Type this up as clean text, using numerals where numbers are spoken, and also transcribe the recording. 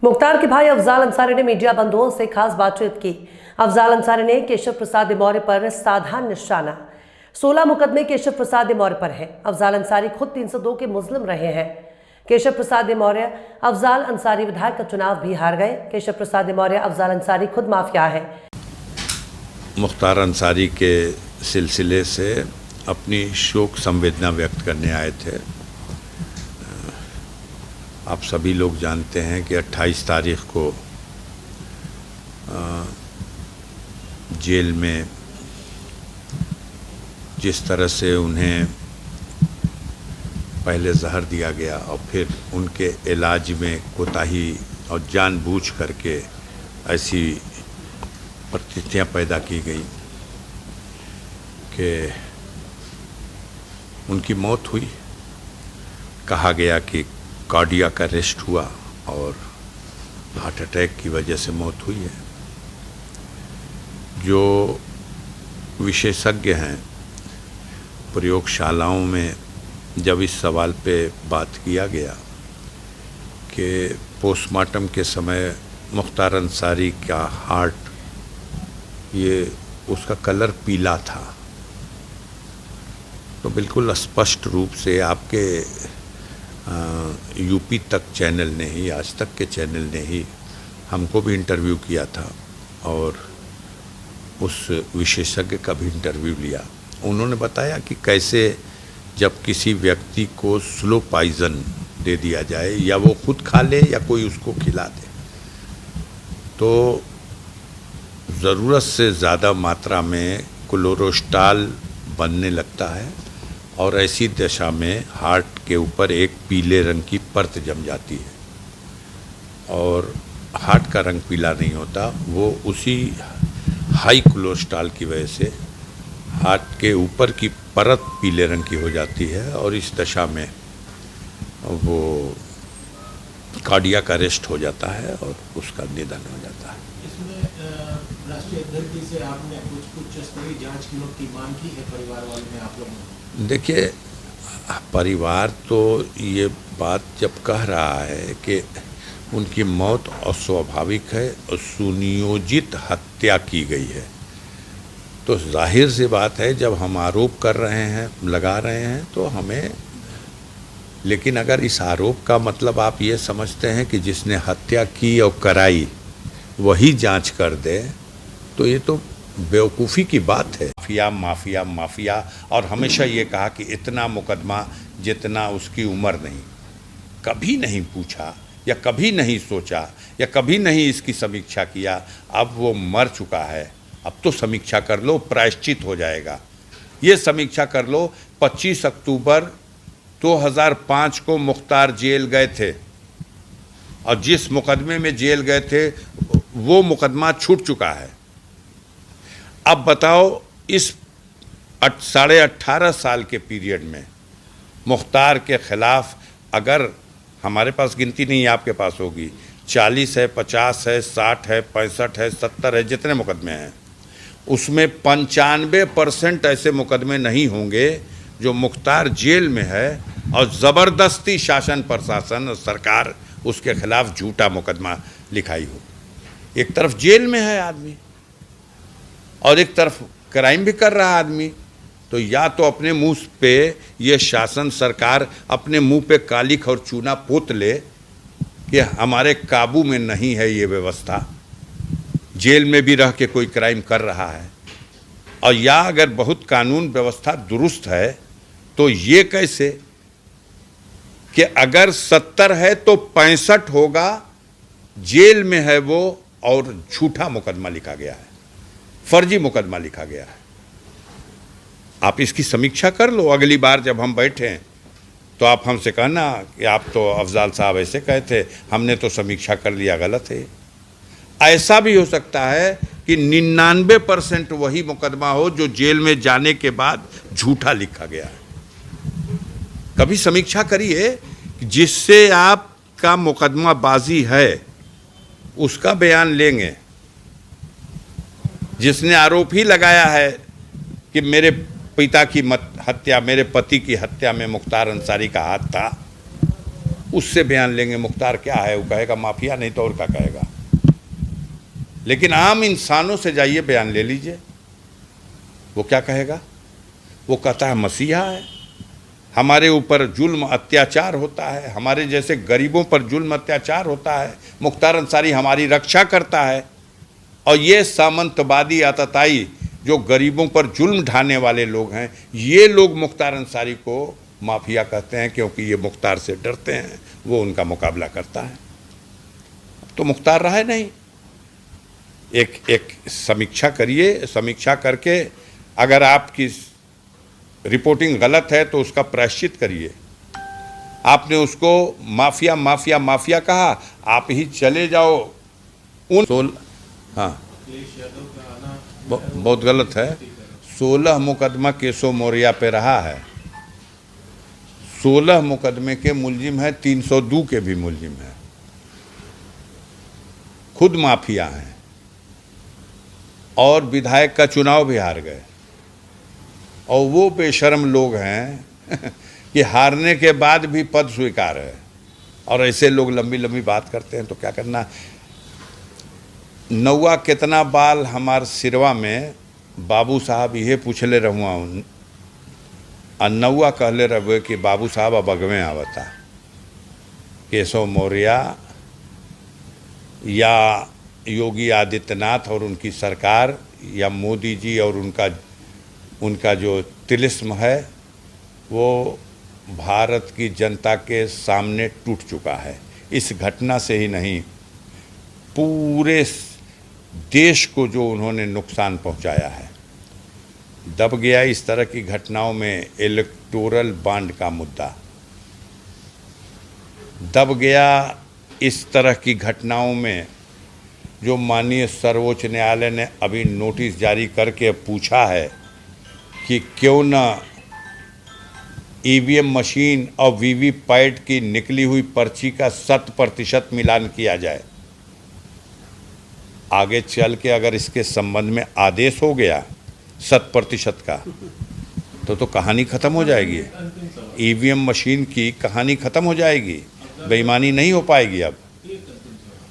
मुख्तार के भाई अफजाल अंसारी ने मीडिया बंधुओं से खास बातचीत की। अफजाल अंसारी ने केशव प्रसाद मौर्य पर साधा निशाना। 16 मुकदमे केशव प्रसाद मौर्य पर है। अफजाल अंसारी खुद 302 के मुस्लिम रहे हैं। केशव प्रसाद मौर्य अफजाल अंसारी विधायक का चुनाव भी हार गए। केशव प्रसाद मौर्य अफजाल अंसारी खुद माफिया है। मुख्तार अंसारी के सिलसिले से अपनी शोक संवेदना व्यक्त करने आए थे। आप सभी लोग जानते हैं कि 28 तारीख को जेल में जिस तरह से उन्हें पहले जहर दिया गया और फिर उनके इलाज में कोताही और जानबूझ करके ऐसी परिस्थितियां पैदा की गई कि उनकी मौत हुई। कहा गया कि कार्डियक अरेस्ट हुआ और हार्ट अटैक की वजह से मौत हुई है। जो विशेषज्ञ हैं प्रयोगशालाओं में जब इस सवाल पे बात किया गया कि पोस्टमार्टम के समय मुख्तार अंसारी का हार्ट ये उसका कलर पीला था, तो बिल्कुल स्पष्ट रूप से आपके यूपी तक चैनल ने ही, आज तक के चैनल ने ही हमको भी इंटरव्यू किया था और उस विशेषज्ञ का भी इंटरव्यू लिया। उन्होंने बताया कि कैसे जब किसी व्यक्ति को स्लो पॉइजन दे दिया जाए या वो खुद खा ले या कोई उसको खिला दे तो ज़रूरत से ज़्यादा मात्रा में कोलेस्ट्रॉल बनने लगता है और ऐसी दशा में हार्ट के ऊपर एक पीले रंग की परत जम जाती है और हार्ट का रंग पीला नहीं होता, वो उसी हाई कोलेस्ट्रॉल की वजह से हार्ट के ऊपर की परत पीले रंग की हो जाती है और इस दशा में वो कार्डियक अरेस्ट हो जाता है और उसका निधन हो जाता है। इसमें राष्ट्रीय अध्यक्ष से आपने कुछ स्तरीय जांच की मांग की है परिवार वालों ने आप लोगों ने? देखिए, परिवार तो ये बात जब कह रहा है कि उनकी मौत अस्वाभाविक है और सुनियोजित हत्या की गई है, तो जाहिर सी बात है जब हम आरोप कर रहे हैं, लगा रहे हैं तो हमें, लेकिन अगर इस आरोप का मतलब आप ये समझते हैं कि जिसने हत्या की और कराई वही जांच कर दे तो ये तो बेवकूफ़ी की बात है। माफिया माफिया माफिया, और हमेशा ये कहा कि इतना मुकदमा जितना उसकी उम्र नहीं, कभी नहीं पूछा या कभी नहीं सोचा या कभी नहीं इसकी समीक्षा किया। अब वो मर चुका है, अब तो समीक्षा कर लो, प्रायश्चित हो जाएगा। ये समीक्षा कर लो, 25 अक्टूबर 2005 को मुख्तार जेल गए थे और जिस मुकदमे में जेल गए थे वो मुकदमा छूट चुका है। अब बताओ, इस 18.5 साल के पीरियड में मुख्तार के खिलाफ, अगर हमारे पास गिनती नहीं है, आपके पास होगी, 40 है, 50 है, 60 है, 65 है, 70 है, जितने मुकदमे हैं उसमें 95% ऐसे मुकदमे नहीं होंगे जो मुख्तार जेल में है और ज़बरदस्ती शासन प्रशासन और सरकार उसके खिलाफ झूठा मुकदमा लिखाई हो। एक तरफ जेल में है आदमी और एक तरफ क्राइम भी कर रहा आदमी, तो या तो अपने मुंह पे ये शासन सरकार अपने मुंह पे कालिख और चूना पोत ले कि हमारे काबू में नहीं है ये व्यवस्था, जेल में भी रह के कोई क्राइम कर रहा है, और या अगर बहुत कानून व्यवस्था दुरुस्त है तो ये कैसे कि अगर 70 है तो 65 होगा, जेल में है वो और झूठा मुकदमा लिखा गया है, फर्जी मुकदमा लिखा गया है। आप इसकी समीक्षा कर लो, अगली बार जब हम बैठें तो आप हमसे कहना कि आप तो अफजाल साहब ऐसे कहे थे, हमने तो समीक्षा कर लिया, गलत है। ऐसा भी हो सकता है कि 99% वही मुकदमा हो जो जेल में जाने के बाद झूठा लिखा गया है। कभी समीक्षा करिए, जिससे आपका मुकदमाबाजी है उसका बयान लेंगे। जिसने आरोप ही लगाया है कि मेरे पिता की हत्या, मेरे पति की हत्या में मुख्तार अंसारी का हाथ था, उससे बयान लेंगे मुख्तार क्या है, वो कहेगा माफिया, नहीं तो और क्या कहेगा। लेकिन आम इंसानों से जाइए बयान ले लीजिए, वो क्या कहेगा? वो कहता है मसीहा है, हमारे ऊपर जुल्म अत्याचार होता है, हमारे जैसे गरीबों पर जुल्म अत्याचार होता है, मुख्तार अंसारी हमारी रक्षा करता है। और ये सामंतवादी आतताई जो गरीबों पर जुल्म ढाने वाले लोग हैं, ये लोग मुख्तार अंसारी को माफिया कहते हैं, क्योंकि ये मुख्तार से डरते हैं, वो उनका मुकाबला करता है। तो मुख्तार रहा है नहीं। एक समीक्षा करिए, समीक्षा करके अगर आपकी रिपोर्टिंग गलत है तो उसका प्रायश्चित करिए। आपने उसको माफिया माफिया माफिया कहा, आप ही चले जाओ उन हाँ अखिलेश यादव का आना बहुत गलत है। 16 मुकदमा केशव मौर्य पे रहा है, 16 मुकदमे के मुलजिम है, 302 के भी मुलजिम है, खुद माफिया हैं और विधायक का चुनाव भी हार गए। और वो बेशर्म लोग हैं कि हारने के बाद भी पद स्वीकार है। और ऐसे लोग लंबी लंबी बात करते हैं तो क्या करना। नौवा कितना बाल हमार सिरवा में बाबू साहब ये पूछले रहुआ, और नौवा कहले रहे कि बाबू साहब अब अगवे आवता। केशव मौर्य या योगी आदित्यनाथ और उनकी सरकार या मोदी जी और उनका जो तिलिस्म है, वो भारत की जनता के सामने टूट चुका है। इस घटना से ही नहीं, पूरे देश को जो उन्होंने नुकसान पहुंचाया है। दब गया इस तरह की घटनाओं में इलेक्टोरल बॉन्ड का मुद्दा, दब गया इस तरह की घटनाओं में जो माननीय सर्वोच्च न्यायालय ने अभी नोटिस जारी करके पूछा है कि क्यों न ईवीएम मशीन और वीवीपैट की निकली हुई पर्ची का 100% मिलान किया जाए। आगे चल के अगर इसके संबंध में आदेश हो गया 100% का तो कहानी ख़त्म हो जाएगी। ईवीएम मशीन की कहानी ख़त्म हो जाएगी, बेईमानी नहीं हो पाएगी अब।